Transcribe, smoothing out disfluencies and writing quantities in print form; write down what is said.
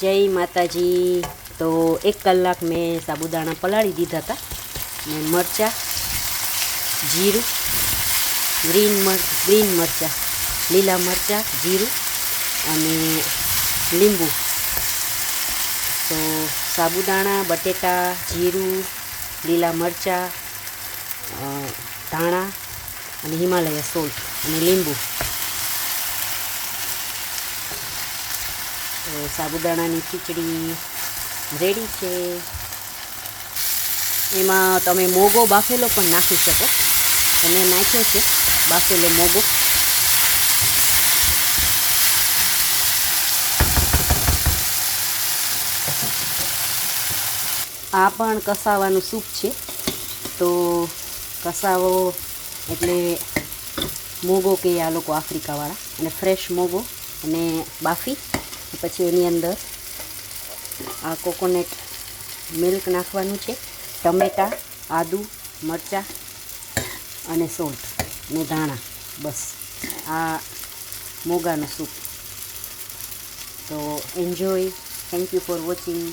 जय माताजी। तो 1 कलाक में साबुदाणा पलाળી दीधा था ने मरचा, जीरु, ग्रीन मरचा, लीला मरचा, जीरु अने लींबू। तो साबुदाणा, बटेटा, जीरु, लीला मरचा, धाणा अने हिमालय सोल्ट अने लींबू। तो साबुदाणानी खीचड़ी रेडी है। एमां तमे मोगो बाफेलो पण नाखी शको तो मैं नाख्यो छे बाफेलो मोगो। आ पण कसावानुं सूप छे। तो कसावो एटले मोगो के आ लोको आफ्रिकावाळा अने फ्रेश मोगो अने बाफी पछी एनी अंदर आ कोकोनट मिल्क नाखवानुं छे, टमेटा, आदू, मरचा अने सोल्ट ने धाणा। बस आ मोगानो सूप। तो enjoy. Thank you for watching.